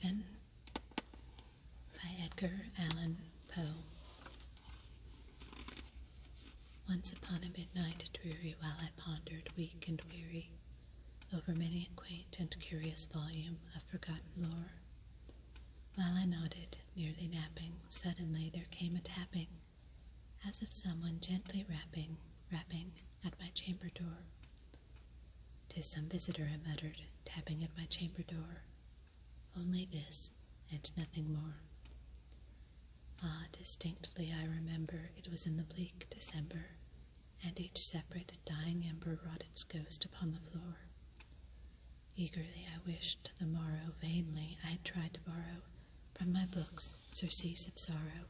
Raven by Edgar Allan Poe. Once upon a midnight dreary, while I pondered, weak and weary, over many a quaint and curious volume of forgotten lore, while I nodded, nearly napping, suddenly there came a tapping, as of someone gently rapping at my chamber door. "'Tis some visitor," I muttered, tapping at my chamber door. Only this, and nothing more. Ah, distinctly I remember it was in the bleak December, and each separate dying ember wrought its ghost upon the floor. Eagerly I wished the morrow, vainly I had tried to borrow from my books surcease of sorrow,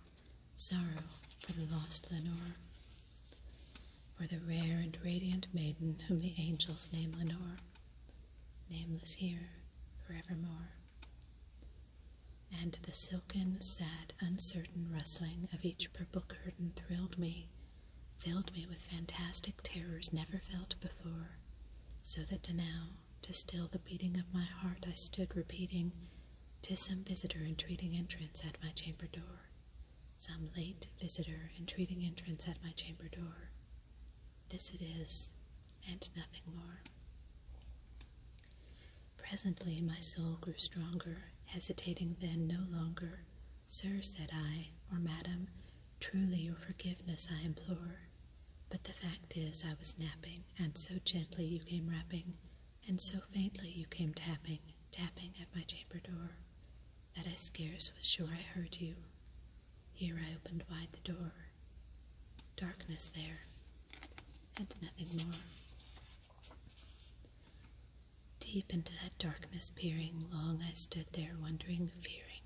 sorrow for the lost Lenore, for the rare and radiant maiden whom the angels name Lenore, nameless here forevermore. And the silken, sad, uncertain rustling of each purple curtain thrilled me, filled me with fantastic terrors never felt before, so that now, to still the beating of my heart, I stood repeating, "'Tis some visitor entreating entrance at my chamber door, some late visitor entreating entrance at my chamber door. This it is, and nothing more." Presently my soul grew stronger, hesitating then no longer. "Sir," said I, "or madam, truly your forgiveness I implore. But the fact is I was napping, and so gently you came rapping, and so faintly you came tapping at my chamber door, that I scarce was sure I heard you. Here I opened wide the door. Darkness there, and nothing more." Deep into that darkness peering, long I stood there, wondering, fearing,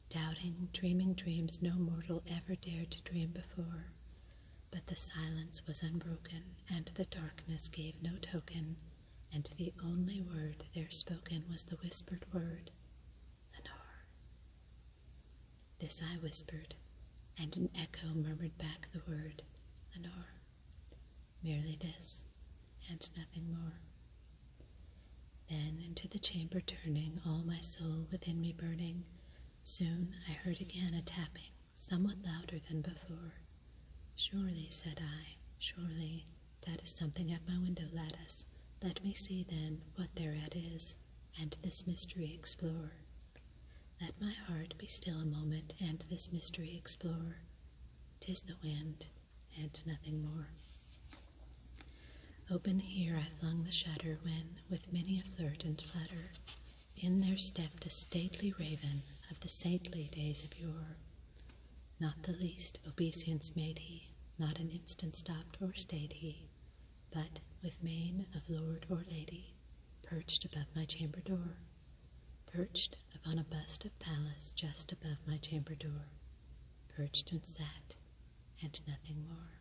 doubting, dreaming dreams no mortal ever dared to dream before. But the silence was unbroken, and the darkness gave no token, and the only word there spoken was the whispered word, "Lenore." This I whispered, and an echo murmured back the word, "Lenore." Merely this, and nothing more. Then into the chamber turning, all my soul within me burning, soon I heard again a tapping, somewhat louder than before. "Surely," said I, "surely, that is something at my window lattice. Let me see then what thereat is, and this mystery explore. Let my heart be still a moment, and this mystery explore. 'Tis the wind, and nothing more." Open here I flung the shutter, when, with many a flirt and flutter, in there stepped a stately raven of the saintly days of yore. Not the least obeisance made he, not an instant stopped or stayed he, but, with mien of lord or lady, perched above my chamber door, perched upon a bust of Pallas just above my chamber door, perched and sat, and nothing more.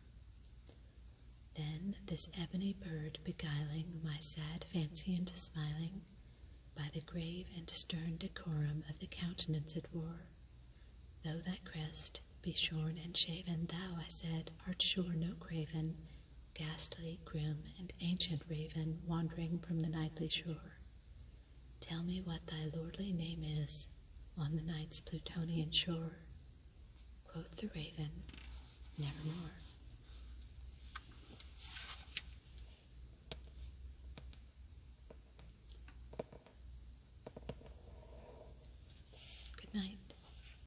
Then this ebony bird, beguiling my sad fancy into smiling, by the grave and stern decorum of the countenance it wore, "Though thy crest be shorn and shaven, thou," I said, "art sure no craven, ghastly, grim, and ancient raven, wandering from the nightly shore. Tell me what thy lordly name is on the night's Plutonian shore." Quoth the raven, "Nevermore." Good night.